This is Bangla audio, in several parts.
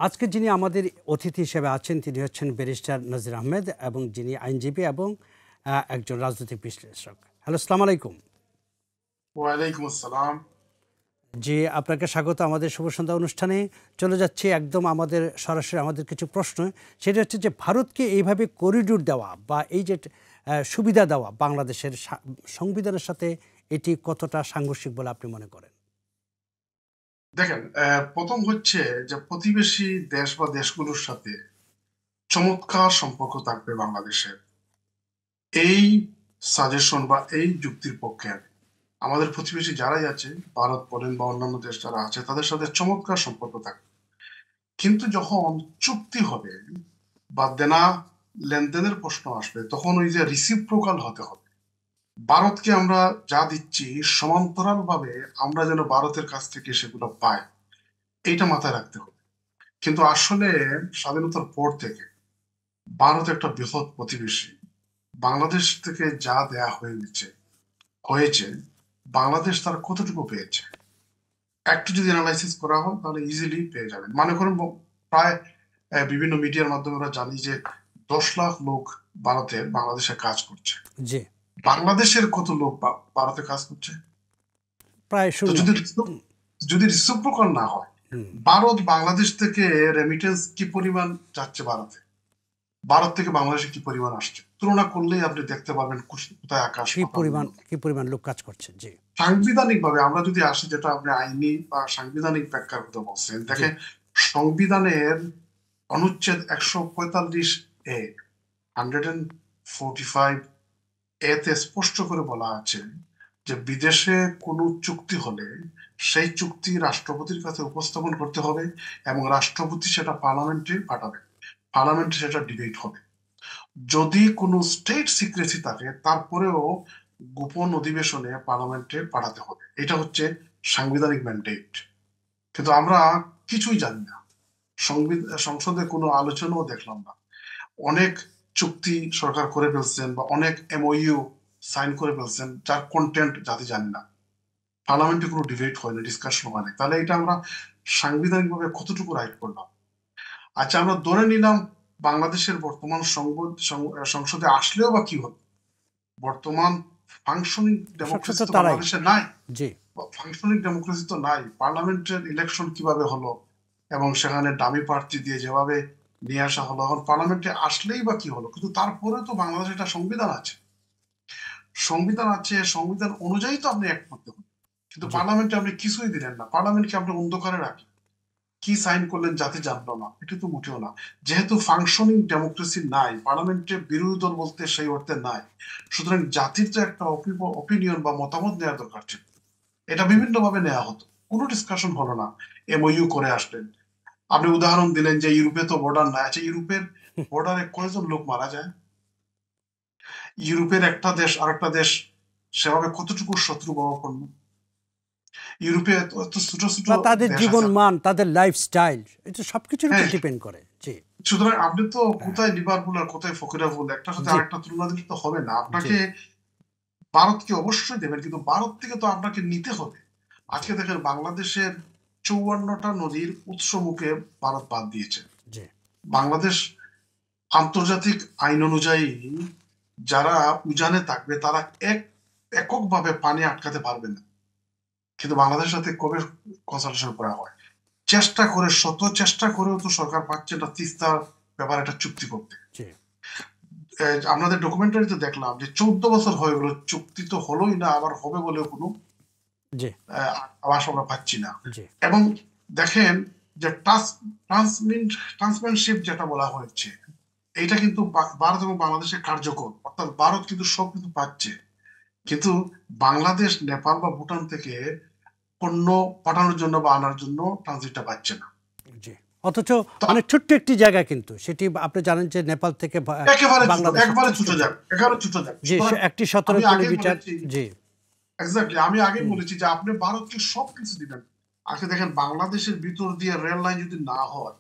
আজকে যিনি আমাদের অতিথি হিসেবে আছেন তিনি হচ্ছেন ব্যারিস্টার নাজির আহমেদ এবং যিনি আইনজীবী এবং একজন রাজনৈতিক বিশ্লেষক। হ্যালো, আসসালামু আলাইকুম। ওয়ালাইকুম আসসালাম। জি, আপনাকে স্বাগত আমাদের শুভ সন্ধ্যা অনুষ্ঠানে। চলে যাচ্ছি একদম আমাদের সরাসরি আমাদের কিছু প্রশ্ন। সেটা হচ্ছে যে ভারতকে এইভাবে করিডোর দেওয়া বা এই যে সুবিধা দেওয়া বাংলাদেশের সংবিধানের সাথে এটি কতটা সাংঘর্ষিক বলে আপনি মনে করেন? দেখেন, প্রথম হচ্ছে যে প্রতিবেশী দেশ বা দেশগুলোর সাথে চমৎকার সম্পর্ক থাকবে বাংলাদেশের, এই সাজেশন বা এই যুক্তির পক্ষে আমি। আমাদের প্রতিবেশী যারাই আছে, ভারত বলেন বা অন্যান্য দেশ যারা আছে, তাদের সাথে চমৎকার সম্পর্ক থাকবে। কিন্তু যখন চুক্তি হবে বা দেনা লেনদেনের প্রশ্ন আসবে, তখন ওই যে রিসিপ্রোকাল হতে হবে। ভারতকে আমরা যা দিচ্ছি সমান্তরাল ভাবে আমরা যেন ভারতের কাছ থেকে সেগুলো পাই, এইটা মাথায় রাখতে হবে। কিন্তু আসলে স্বাধীনতার পর থেকে ভারত একটা বৃহৎ প্রতিবেশী। বাংলাদেশ থেকে যা দেয়া হয়েছে বাংলাদেশ তার কতটুকু পেয়েছে একটু যদি অ্যানালাইসিস করা হয় তাহলে ইজিলি পেয়ে যাবেন। মনে করুন প্রায় বিভিন্ন মিডিয়ার মাধ্যমে আমরা জানি যে 10 লাখ লোক ভারতে বাংলাদেশে কাজ করছে। জি, বাংলাদেশের কত লোক ভারতে কাজ করছে? প্রায় তো শূন্য। যদি রিসিপ্রোকাল না হয়, ভারত বাংলাদেশ থেকে রেমিটেন্স কি পরিমাণ যাচ্ছে ভারতে, ভারত থেকে বাংলাদেশে কি পরিমাণ আসছে, তুলনা করলেই আপনি দেখতে পারবেন কোথায় আকাশ পাতাল। কি পরিমাণ লোক কাজ করছে। জি, সাংবিধানিক ভাবে আমরা যদি আসি, যেটা আপনি আইনি বা সাংবিধানিক ব্যাখ্যার কথা বলছেন, জি, দেখেন সংবিধানের অনুচ্ছেদ 145A, 145 এতে স্পষ্ট করে বলা আছে যে বিদেশে কোনো চুক্তি হলে সেই চুক্তি রাষ্ট্রপতির কাছে উপস্থাপন করতে হবে এবং রাষ্ট্রপতি সেটা পার্লামেন্টে পাঠাবে, পার্লামেন্টে সেটা ডিবেট হবে। যদি কোনো স্টেট সিক্রেসি থাকে তারপরেও গোপন অধিবেশনে পার্লামেন্টে পাঠাতে হবে। এটা হচ্ছে সাংবিধানিক ম্যান্ডেট। কিন্তু আমরা কিছুই জানি না, সংসদে কোনো আলোচনাও দেখলাম না। অনেক চুক্তি সরকার করে ফেলছেন বা অনেক এমওইউ সাইন করে ফেলছেন যার কন্টেন্ট জাতি জানি না। পার্লামেন্টে কোনো ডিবেট হয় না, ডিসকাশন হয় না। তাহলে এটা আমরা সাংবিধানিক ভাবে কতটুকু রাইট করলাম? আচ্ছা, আমরা ধরে নিলাম বাংলাদেশের বর্তমান সংসদে আসলেও বা কি হতো? বর্তমান ফাংশনিং সংসদ ডেমোক্রেসি তো তো তারাই। বাংলাদেশে নাই। জি, ফাংশনিং ডেমোক্রেসি তো নাই। পার্লামেন্টের ইলেকশন কিভাবে হলো এবং সেখানে ডামি প্রার্থী দিয়ে যেভাবে নিয়ে আসা হলো, এখন পার্লামেন্টে আসলেই বা কি হলো? কিন্তু তারপরে তো বাংলাদেশে একটা সংবিধান আছে, সংবিধান অনুযায়ী তো আপনি এক করতে হবে। কিন্তু জি। পার্লামেন্টে আপনি কিছুই দিলেন না, পার্লামেন্টকে আপনি অন্ধকারে রাখলেন, কি সাইন করলেন জাতি জানলো না, এটা তো মোটেও না। যেহেতু ফাংশনিং ডেমোক্রেসি নাই, পার্লামেন্টে বিরোধী দল বলতে সেই অর্থে নাই, সুতরাং জাতির তো একটা অপিনিয়ন বা মতামত নেওয়ার দরকার ছিল। এটা বিভিন্ন ভাবে নেওয়া হতো, কোনো ডিসকাশন হলো না, এমওইউ করে আসলেন। আপনি উদাহরণ দিলেন যে ইউরোপে তো বর্ডার নাই। আচ্ছা, ইউরোপের বর্ডারে কয়জন লোক মারা যায়? ইউরোপের একটা দেশ আরেকটা দেশ সেভাবে কতটুকু শত্রু ভাবাপন্ন? ইউরোপে এত এত ছোট ছোট বা তাদের দেশ জীবন আছে। মান, তাদের লাইফস্টাইল, এটা সবকিছুর উপর হ্যাঁ, ডিপেন্ড করে। জি, সুতরাং আপনি তো হ্যাঁ, কোথায় লিভারপুল আর কোথায় ফকিরাপুল, একটার সাথে জি, আরেকটা তুলনা দিলে তো হবে না। জি, আপনাকে ভারতকে অবশ্যই দেবেন, কিন্তু ভারত থেকে তো আপনাকে নিতে হবে। জি, আজকে দেখেন বাংলাদেশের 54টা নদীর উৎস মুখে ভারত বাদ দিয়েছে। জি, বাংলাদেশ আন্তর্জাতিক আইন অনুযায়ী যারা উজানে থাকবে তারা এককভাবে পানি আটকাতে পারবে না। কিন্তু বাংলাদেশের সাথে কবে কনসালটেশন করা হয়? চেষ্টা করে, শত চেষ্টা করেও তো সরকার পাচ্ছে না তিস্তার ব্যাপারে একটা চুক্তি করতে। জি, আপনাদের ডকুমেন্টারিতে দেখলাম যে 14 বছর হয়ে গেল, চুক্তি তো হলোই না, আবার হবে বলে কোনো জি, আভাস আমরা পাচ্ছি না। জি, এবং দেখেন যে ট্রান্সম্যানশিপ যেটা বলা হয়েছে, এটা কিন্তু ভারত এবং বাংলাদেশের কার্যকর, অর্থাৎ ভারত কিন্তু সবকিছু পাচ্ছে, কিন্তু বাংলাদেশ, নেপাল বা ভুটান থেকে পণ্য পাঠানোর জন্য বা আনার জন্য ট্রানজিটটা পাচ্ছে না। জি। অথচ তো অনেক ছোট্ট একটি জায়গা, কিন্তু সেটি আপনি জানেন যে নেপাল থেকে একেবারে ছোট, বাংলাদেশ একবারে সবচেয়ে ছোট ছোট। যাক, একেবারে ছোট যাক। জি, সুতরাং একটি 17 আমি আগে কিলোমিটার। বলেছি, জি, এক্স্যাক্টলি আমি আগে বলেছি যে আপনি ভারতকে সবকিছু দিবেন। আজকে দেখেন বাংলাদেশের ভিতর দিয়ে রেল লাইন যদি না হয়,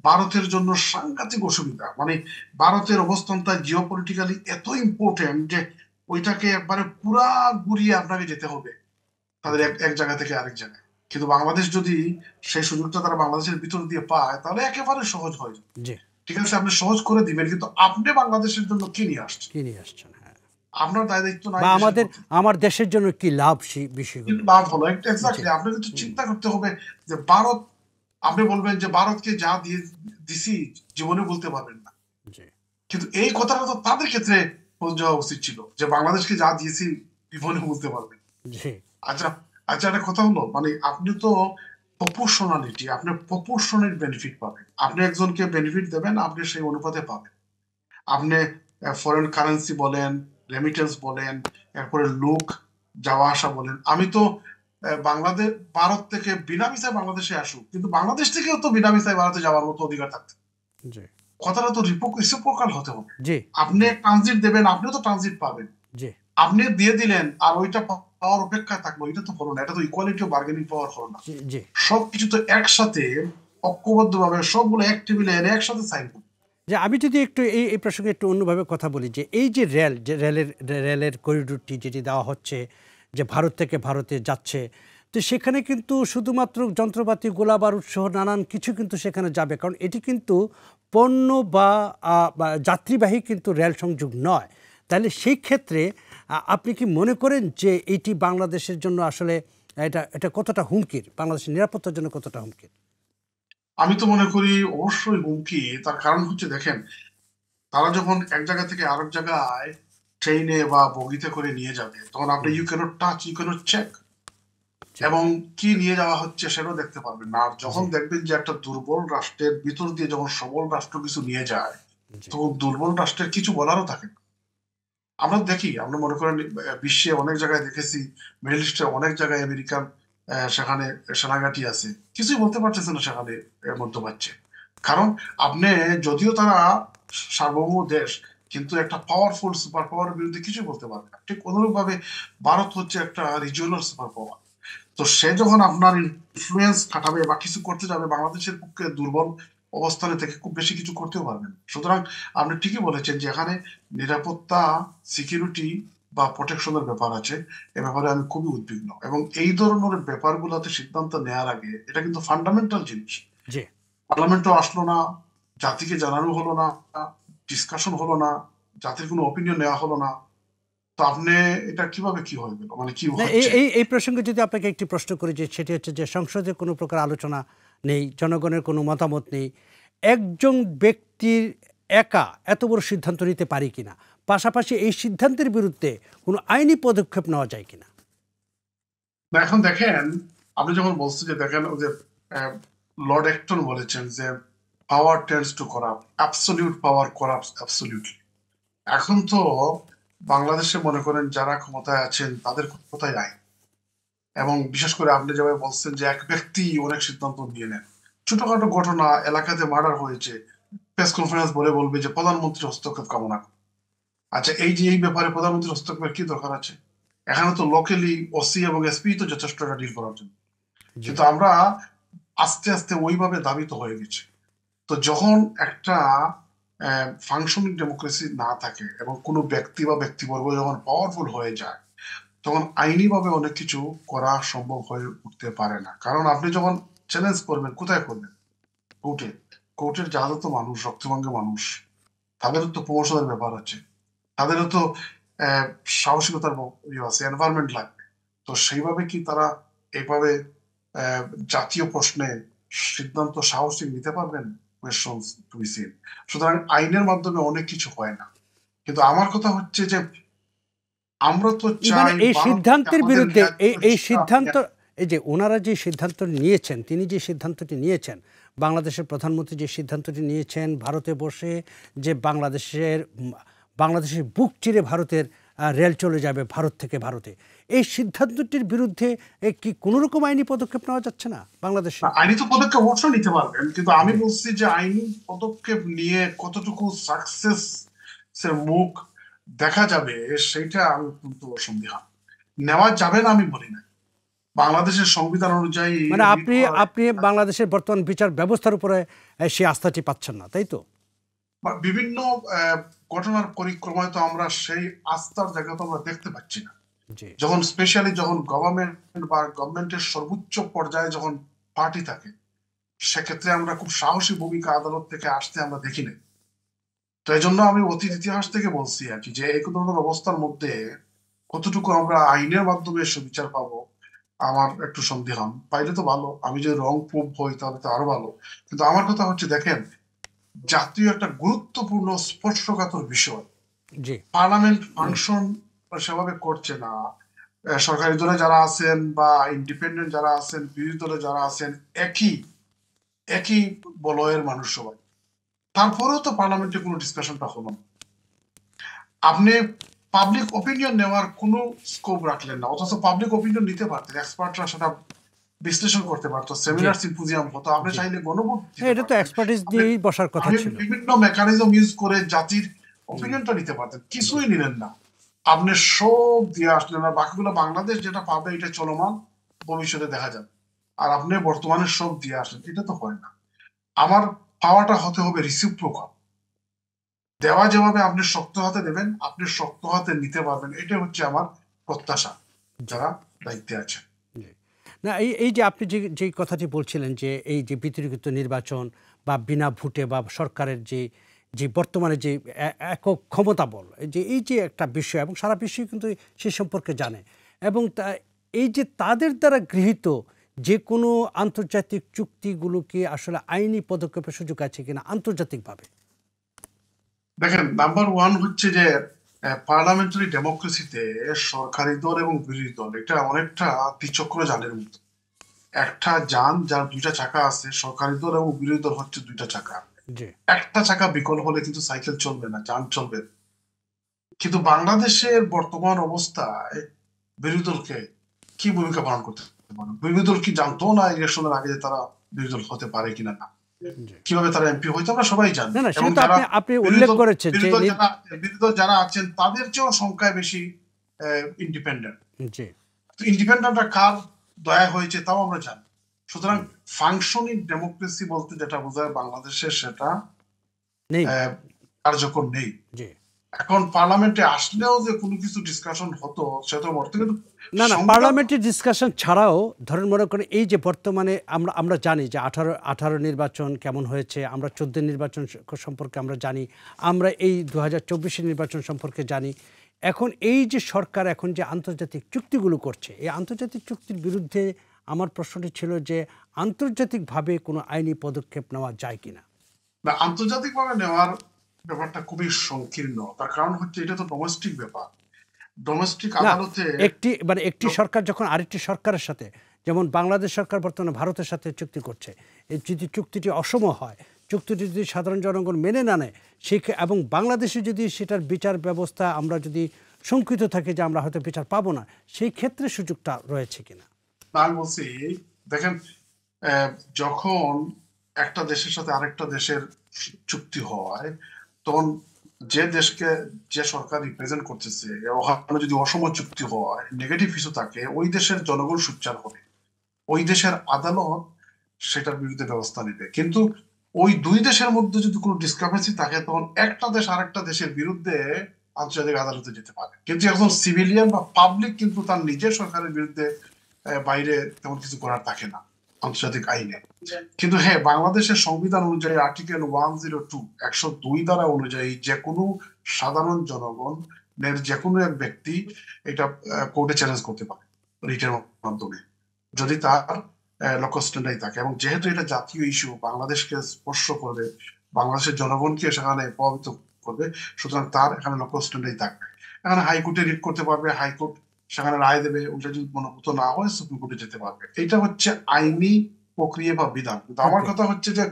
ভারতের জন্য সাংঘাতিক অসুবিধা। মানে ভারতের অবস্থানটা জিওপলিটিক্যালি এত ইম্পর্টেন্ট যে ওইটাকে একবারে পুরা ঘুরিয়ে আপনাকে যেতে হবে তাদের জি, এক এক জায়গা থেকে আরেক জায়গায়। কিন্তু বাংলাদেশ যদি সেই সুযোগটা তারা বাংলাদেশের ভিতর দিয়ে পায় তাহলে একেবারে সহজ হয়ে যাবে। জি। ঠিক আছে, আপনি সহজ করে দিবেন, কিন্তু আপনি বাংলাদেশের জন্য কি নিয়ে আসছেন? কি নিয়ে আসছেন? হ্যাঁ। আপনার দায় দায়িত্ব নাই বা দেশের আমাদের প্রতি। আমার দেশের জন্য কি লাভ সেই কিন্তু বিষয়গুলো। লাভ হলো জি। এক্স্যাক্টলি, আপনাকে তো চিন্তা করতে হবে যে ভারত, আপনি বলবেন যে ভারতকে যা দিয়ে দিছি জীবনে বলতে পারবেন না, জি। কিন্তু এই কথাটা তো তাদের ক্ষেত্রে পৌঁছে যাওয়া উচিত ছিল যে বাংলাদেশকে যা দিয়েছি জীবনে বলতে পারবেন। জি। আচ্ছা, আচ্ছা, একটা কথা হলো, মানে আপনি তো প্রপোর্শনালিটি, আপনি প্রপোর্শনের বেনিফিট পাবেন। আপনি একজনকে বেনিফিট দেবেন, আপনি সেই অনুপাতে পাবেন। আপনি ফরেন কারেন্সি বলেন, রেমিটেন্স বলেন, এরপরে লোক যাওয়া আসা বলেন। আমি তো বাংলাদেশ, ভারত থেকে বিনা ভিসায় বাংলাদেশে আসুক, কিন্তু বাংলাদেশ থেকেও তো বিনা ভিসায় ভারতে যাওয়ার মতো অধিকার থাকতে, জি। কথাটা তো রিসিপ্রোকাল হতে হবে। জি। আপনি জি। ট্রানজিট দেবেন, আপনিও তো ট্রানজিট পাবেন। জি। আপনি দিয়ে দিলেন আর ওইটা পাওয়ার অপেক্ষায় থাকলো, এটা তো হলো না। এটা তো ইকুয়ালিটি অফ বার্গেনিং পাওয়ার হলো না। জি। জি। সবকিছু তো একসাথে ঐক্যবদ্ধ ভাবে সবগুলো এক টেবিলে এনে একসাথে সাইন করবে। যে আমি যদি একটু এই প্রসঙ্গে একটু অন্যভাবে কথা বলি, যে এই যে রেলের করিডোরটি যেটি দেওয়া হচ্ছে, যে ভারত থেকে ভারতে যাচ্ছে, তো সেখানে কিন্তু শুধুমাত্র যন্ত্রপাতি, গোলা বারুদ সহ নানান কিছু কিন্তু সেখানে যাবে, কারণ এটি কিন্তু পণ্য বা যাত্রীবাহী কিন্তু রেল সংযোগ নয়। তাহলে সেই ক্ষেত্রে আপনি কি মনে করেন যে এটি বাংলাদেশের জন্য আসলে এটা এটা কতটা হুমকির, বাংলাদেশের নিরাপত্তার জন্য কতটা হুমকির? আমি তো মনে করি অবশ্যই হুমকি। তার কারণ হচ্ছে, দেখেন, তারা যখন এক জায়গা থেকে আরেক জায়গায় ট্রেনে বা বগিতে করে নিয়ে যাবে, তখন আপনি you cannot touch, you cannot check, জি। এবং কি নিয়ে যাওয়া হচ্ছে সেটাও দেখতে পারবেন না। আর যখন জি। দেখবেন যে একটা দুর্বল রাষ্ট্রের ভিতর দিয়ে যখন সবল রাষ্ট্র কিছু নিয়ে যায়, জি। তখন দুর্বল রাষ্ট্রের কিছু বলারও থাকে না। আমরা দেখি, আমরা মনে করেন বিশ্বে অনেক জায়গায় দেখেছি, মিডল ইস্টে অনেক জায়গায় আমেরিকান সেখানে সেনাঘাঁটি আছে, কিছুই বলতে পারতেছে না সেখানে মধ্যপ্রাচ্যে। কারণ আপনি, যদিও তারা সার্বভৌম দেশ, কিন্তু একটা পাওয়ারফুল সুপার পাওয়ারের বিরুদ্ধে কিছু বলতে পারবে না। ঠিক অনুরূপ ভাবে ভারত হচ্ছে একটা রিজিওনাল সুপার পাওয়ার। তো সে যখন আপনার ইনফ্লুয়েন্স খাটাবে বা কিছু করতে যাবে, বাংলাদেশের পক্ষে দুর্বল অবস্থানে থেকে খুব বেশি কিছু করতেও পারবেন না। সুতরাং আপনি ঠিকই বলেছেন যে এখানে নিরাপত্তা, সিকিউরিটি বা প্রোটেকশনের ব্যাপার আছে। এ ব্যাপারে আমি খুবই উদ্বিগ্ন, এবং এই ধরনের ব্যাপারগুলোতে সিদ্ধান্ত নেওয়ার আগে এটা কিন্তু ফান্ডামেন্টাল জিনিস। জি। পার্লামেন্টও আসলো না, জাতিকে জানানো হলো না, ডিসকাশন হলো না, জাতির কোনো অপিনিয়ন নেওয়া হলো না। তো আপনি এটা কিভাবে কি হয়ে গেল, মানে কি না, এই হচ্ছে? এই এই প্রসঙ্গে যদি আপনাকে একটি প্রশ্ন করি, যে সেটি হচ্ছে যে সংসদে কোনো প্রকার আলোচনা নেই, জনগণের কোনো মতামত নেই, একজন ব্যক্তির একা এত বড় সিদ্ধান্ত নিতে পারি কিনা, পাশাপাশি এই সিদ্ধান্তের বিরুদ্ধে কোনো আইনি পদক্ষেপ নেওয়া যায় কিনা? না, এখন দেখেন, আপনি যখন বলছেন যে, দেখেন ওই যে লর্ড অ্যাক্টন বলেছেন যে power tends to corrupt, absolute power corrupts absolutely. এখন তো বাংলাদেশে মনে করেন যারা ক্ষমতায় আছেন তাদের ক্ষমতায় আইন, এবং বিশেষ করে আপনি যেভাবে বলছেন যে এক ব্যক্তি অনেক সিদ্ধান্ত নিয়ে নেন, ছোটখাটো ঘটনা, এলাকাতে মার্ডার হয়েছে, প্রেস কনফারেন্স বলে বলবে যে প্রধানমন্ত্রীর হস্তক্ষেপ কামনা করে। আচ্ছা, এই যে এই ব্যাপারে প্রধানমন্ত্রীর হস্তক্ষেপের কি দরকার আছে? এখানে তো লোকালি ওসি এবং এসপি তো যথেষ্ট এটা ডিল করার জন্য। জি। কিন্তু আমরা আস্তে আস্তে ওইভাবে দাবিত হয়ে গেছে। তো যখন একটা ফাংশনিং ডেমোক্রেসি না থাকে এবং কোনো ব্যক্তি বা ব্যক্তিবর্গ যখন পাওয়ারফুল হয়ে যায়, তখন আইনিভাবে অনেক কিছু করা সম্ভব হয়ে উঠতে পারে না। কারণ আপনি যখন চ্যালেঞ্জ করবেন, কোথায় করবেন? কোর্টে। কোর্টের যারা তো মানুষ, রক্তমাঙ্গে মানুষ, তাদেরও তো প্রমোশনের ব্যাপার আছে, তাদেরও তো আহ, সাহসিকতার ইয়ে আছে, এনভায়রনমেন্ট লাগবে। তো সেইভাবে কি তারা এইভাবে আহ, জাতীয় প্রশ্নে সিদ্ধান্ত সাহসী নিতে পারবেন? Questions to be seen. সুতরাং আইনের মাধ্যমে অনেক কিছু হয় না। কিন্তু আমার কথা হচ্ছে যে আমরা তো মানে চাই এই ভারত থেকে সিদ্ধান্তের আমাদের বিরুদ্ধে ন্যায্য এই হিসাব সিদ্ধান্ত, এই যে ওনারা যে সিদ্ধান্ত নিয়েছেন, তিনি যে সিদ্ধান্তটি নিয়েছেন, বাংলাদেশের প্রধানমন্ত্রী যে সিদ্ধান্তটি নিয়েছেন, ভারতে বসে যে বাংলাদেশের বুক চিরে ভারতের রেল চলে যাবে ভারত থেকে ভারতে, এই সিদ্ধান্তটির বিরুদ্ধে কি কোনো রকম আইনি পদক্ষেপ নেওয়া যাচ্ছে না বাংলাদেশে? আইনি তো পদক্ষেপ অবশ্যই নিতে পারবেন, কিন্তু আমি জি। বলছি যে আইনি পদক্ষেপ নিয়ে কতটুকু সাকসেস এর মুখ দেখা যাবে সেইটা আমি অত্যন্ত সন্দিহান। নেওয়া যাবে না আমি বলি না। বাংলাদেশের সংবিধান অনুযায়ী মানে রিট আপনি করার আপনি বাংলাদেশের বর্তমান বিচার ব্যবস্থার উপরে সেই আস্থাটি পাচ্ছেন না, তাই তো? বিভিন্ন ঘটনার পরিক্রমায় তো আমরা সেই আস্থার জায়গা তো আমরা দেখতে পাচ্ছি না। জি যখন স্পেশালি যখন গভর্নমেন্ট বা গভর্নমেন্টের সর্বোচ্চ পর্যায়ে যখন পার্টি থাকে, সেক্ষেত্রে আমরা খুব সাহসী ভূমিকা আদালত থেকে আসতে আমরা দেখি নাই। তো এই জন্য আমি অতীত ইতিহাস থেকে বলছি আর কি, যে এই ধরনের অবস্থার মধ্যে কতটুকু আমরা আইনের মাধ্যমে সুবিচার পাবো আমার একটু সন্দেহান। পাইলে তো ভালো, আমি যদি রং প্রুভ হই তাহলে তো আরো ভালো। কিন্তু আমার কথা হচ্ছে, দেখেন, জাতীয় একটা গুরুত্বপূর্ণ স্পর্শকাতর বিষয়, জি পার্লামেন্ট ফাংশন সেভাবে করছে না। সরকারি দলে যারা আছেন বা ইন্ডিপেন্ডেন্ট যারা আছেন, বিরোধী দলে যারা আছেন, একই একই বলয়ের মানুষ সবাই। তারপরেও তো পার্লামেন্টে কোনো ডিসকাশনটা হলো না। আপনি পাবলিক ওপিনিয়ন নেওয়ার কোনো স্কোপ রাখলেন না, অথচ পাবলিক ওপিনিয়ন নিতে পারতেন, এক্সপার্টরা সেটা বিশ্লেষণ করতে পারতো, জি সেমিনার সিম্পোজিয়াম হতো, আপনি জি চাইলে গণভোট দিতে এটা তো পারতেন। এক্সপার্টিস আপনি দিয়েই বসার কথা আপনি ছিল। বিভিন্ন মেকানিজম ইউজ করে জাতির হুম, ওপিনিয়নটা নিতে পারতেন, জি কিছুই নিলেন না। আপনি সব দিয়ে আসলেন, আর বাকিগুলো বাংলাদেশ যেটা পাবে এটা চলমান, ভবিষ্যতে দেখা যাবে। আর আপনি বর্তমানে সব দিয়ে আসলেন, এটা তো হয় না। আমার পাওয়াটা হতে হবে রিসিপ্রোকাল। দেওয়া যেভাবে আপনি শক্ত হাতে দেবেন, আপনি শক্ত হাতে নিতে পারবেন, এটা হচ্ছে আমার প্রত্যাশা জি যারা দায়িত্বে আছে। জি। না এই এই যে আপনি যে যে কথাটি বলছিলেন যে এই যে বিতর্কিত নির্বাচন বা বিনা ভোটে বা সরকারের যে যে বর্তমানে যে একক ক্ষমতা বল, এই যে একটা বিষয় এবং সারা বিশ্বই কিন্তু সে সম্পর্কে জানে এবং এই যে তাদের দ্বারা গৃহীত যে কোনো আন্তর্জাতিক চুক্তিগুলোকে আসলে আইনি পদক্ষেপের সুযোগ আছে কিনা আন্তর্জাতিকভাবে। দেখেন, নাম্বার ওয়ান হচ্ছে যে পার্লামেন্টারি ডেমোক্রেসিতে সরকারি দল এবং বিরোধী দল এটা অনেকটা দ্বিচক্র যানের মতো। একটা যান যার দুইটা চাকা আছে, সরকারি দল এবং বিরোধী দল হচ্ছে দুইটা চাকা। জি একটা চাকা বিকল হলে কিন্তু সাইকেল চলবে না, যান চলবে না। কিন্তু বাংলাদেশের বর্তমান অবস্থায় বিরোধী দলকে কি ভূমিকা পালন করতে পারে? বিরোধী দল কি জানতো না ইলেকশনের আগে যে তারা বিরোধী দল হতে পারে কিনা না? জি কিভাবে তারা এমপি হয়তো আমরা সবাই জানি। না না এবং সেটা তো যারা আপনি আপনি বিরোধী উল্লেখ দল করেছেন যে বিরোধী দল যারা বিরোধী দল যারা আছেন তাদের চেয়েও সংখ্যায় বেশি ইন্ডিপেন্ডেন্ট। জি তো ইন্ডিপেন্ডেন্টরা কার দয়া হয়েছে তাও আমরা জানি। সুতরাং ফাংশনিং ডেমোক্রেসি বলতে যেটা বোঝায় বাংলাদেশে, সেটা নেই আহ, কার্যকর নেই। জি এখন পার্লামেন্টে আসলেও যে কোনো কিছু ডিসকাশন হতো সেটা বলতে, কিন্তু না না সংবিধান। পার্লামেন্টের ডিসকাশন ছাড়াও ধরেন মনে করেন এই যে বর্তমানে আমরা আমরা জানি যে আঠারো নির্বাচন কেমন হয়েছে, আমরা 14 নির্বাচন সম্পর্কে আমরা জানি, আমরা এই 2024 নির্বাচন সম্পর্কে জানি। এখন এই যে সরকার এখন যে আন্তর্জাতিক চুক্তিগুলো করছে, এই আন্তর্জাতিক চুক্তির বিরুদ্ধে আমার প্রশ্নটি ছিল যে আন্তর্জাতিকভাবে কোনো আইনি পদক্ষেপ নেওয়া যায় কিনা। না, আন্তর্জাতিকভাবে নেওয়ার ব্যাপারটা খুবই সংকীর্ণ। তার কারণ হচ্ছে এটা তো ডোমেস্টিক ব্যাপার। ডোমেস্টিক না আদালতে একটি মানে একটি সরকার যখন আরেকটি সরকারের সাথে, যেমন বাংলাদেশ সরকার বর্তমানে ভারতের সাথে চুক্তি করছে, এই যদি চুক্তিটি অসম হয়, চুক্তিটি যদি সাধারণ জনগণ মেনে না নেয়, সেই এবং বাংলাদেশে যদি সেটার বিচার ব্যবস্থা আমরা যদি শঙ্কিত থাকি যে আমরা হয়তো বিচার পাবো না, সেই ক্ষেত্রে সুযোগটা রয়েছে কিনা। আমি বলছি, দেখেন, আহ, যখন একটা দেশের সাথে আরেকটা দেশের চুক্তি হয়, তখন যে দেশকে যে সরকার রিপ্রেজেন্ট করতেছে, ওখানে যদি অসম চুক্তি হয়, নেগেটিভ কিছু থাকে, ওই দেশের জনগণ সোচ্চার হবে, ওই দেশের আদালত সেটার বিরুদ্ধে ব্যবস্থা নেবে। কিন্তু ওই দুই দেশের মধ্যে যদি কোনো ডিসক্রিপেন্সি থাকে, তখন একটা দেশ আরেকটা দেশের বিরুদ্ধে আন্তর্জাতিক আদালতে যেতে পারে। কিন্তু একজন সিভিলিয়ান বা পাবলিক কিন্তু তার নিজের সরকারের বিরুদ্ধে বাইরে তেমন কিছু করার থাকে না আন্তর্জাতিক আইনে। কিন্তু হ্যাঁ, বাংলাদেশের সংবিধান অনুযায়ী আর্টিকেল 102 102 দ্বারা অনুযায়ী যে কোনো সাধারণ জনগণ যে কোনো এক ব্যক্তি এটা কোর্টে চ্যালেঞ্জ করতে পারে রিটের মাধ্যমে, যদি তার লক্ষ্যস্থানটাই থাকে। এবং যেহেতু এটা জাতীয় ইস্যু, বাংলাদেশকে স্পর্শ করবে, বাংলাদেশের জনগণকে সেখানে প্রভাবিত করবে, সুতরাং তার এখানে লক্ষ্যস্থানটাই থাকবে। এখানে হাইকোর্টে রিট করতে পারবে, হাইকোর্ট সেখানে রায় দেবে, ওটা যদি মনোভূত না হয় সুপ্রিম কোর্টে যেতে পারবে। এটা হচ্ছে আইনি প্রক্রিয়া বা বিধান। কিন্তু আমার ওকে কথা হচ্ছে যে,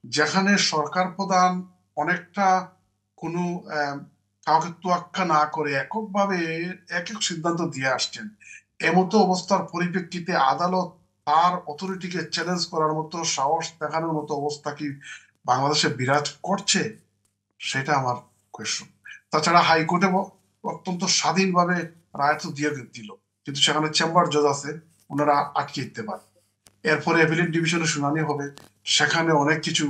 যেখানে সরকার প্রধান অনেকটা কোনো কাউকে তোয়াক্কা না করে এককভাবে একক সিদ্ধান্ত দিয়ে আসছেন, এমতো অবস্থার পরিপ্রেক্ষিতে আদালত তার অথরিটিকে চ্যালেঞ্জ করার মতো, সাহস দেখানোর মতো অবস্থা কি বাংলাদেশে বিরাজ করছে? সেটা আমার কোয়েশ্চন। তাছাড়া হাইকোর্টে অত্যন্ত স্বাধীনভাবে রায় তো দিয়ে দিল, কিন্তু সেখানে চেম্বার জজ আছে, ওনারা আটকে দিতে পারে। এরপরে অ্যাপিলেট ডিভিশনে শুনানি হবে, সেখানে অনেক কিছু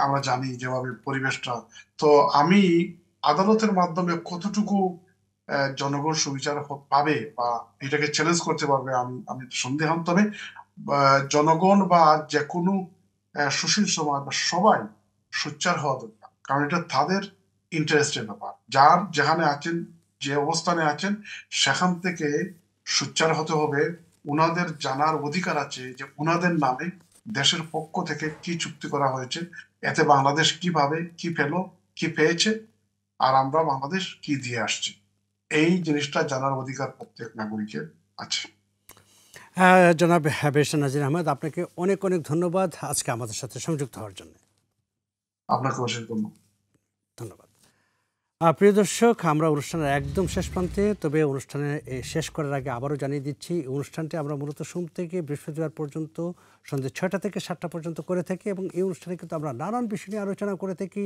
আমরা জানি যেভাবে পরিবেশটা। তো আমি আদালতের মাধ্যমে কতটুকু জনগণ সুবিচার পাবে বা এটাকে চ্যালেঞ্জ করতে পারবে, আমি সন্দেহান। তবে জনগণ বা যে কোনো সুশীল সমাজ বা সবাই সোচ্চার হওয়া দরকার, কারণ এটা তাদের ইন্টারেস্টের ব্যাপার। যার যেখানে আছেন, যে অবস্থানে আছেন, সেখান থেকে সোচ্চার হতে হবে। ওনাদের জানার অধিকার আছে যে ওনাদের নামে দেশের পক্ষ থেকে কি চুক্তি করা হয়েছে, এতে বাংলাদেশ কিভাবে কি পেল, কি পেয়েছে, আর আমরা বাংলাদেশ কি দিয়ে আসছি। এই জিনিসটা জানার অধিকার প্রত্যেক নাগরিকের আছে। জনাব বেশন নাজির আহমেদ, আপনাকে অনেক অনেক ধন্যবাদ আজকে আমাদের সাথে সংযুক্ত হওয়ার জন্য। আপনাকে অসংখ্য ধন্যবাদ। ধন্যবাদ। প্রিয় দর্শক, আমরা অনুষ্ঠানের একদম শেষ প্রান্তে, তবে অনুষ্ঠানে শেষ করার আগে আবারও জানিয়ে দিচ্ছি, এই অনুষ্ঠানটি আমরা মূলত সোম থেকে বৃহস্পতিবার পর্যন্ত সন্ধ্যে 6টা থেকে 7টা পর্যন্ত করে থাকি, এবং এই অনুষ্ঠানে কিন্তু আমরা নানান বিষয় নিয়ে আলোচনা করে থাকি,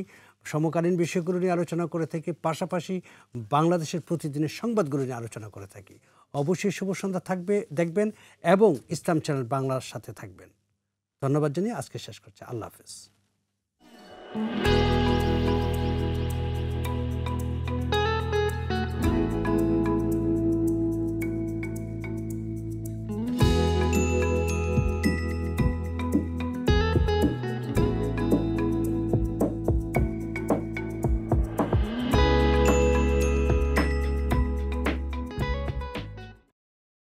সমকালীন বিষয়গুলো নিয়ে আলোচনা করে থাকি, পাশাপাশি বাংলাদেশের প্রতিদিনের সংবাদগুলো নিয়ে আলোচনা করে থাকি। অবশ্যই শুভ সন্ধ্যা থাকবে, দেখবেন, এবং ইসলাম চ্যানেল বাংলার সাথে থাকবেন। ধন্যবাদ জানিয়ে আজকে শেষ করছি। আল্লাহ হাফেজ।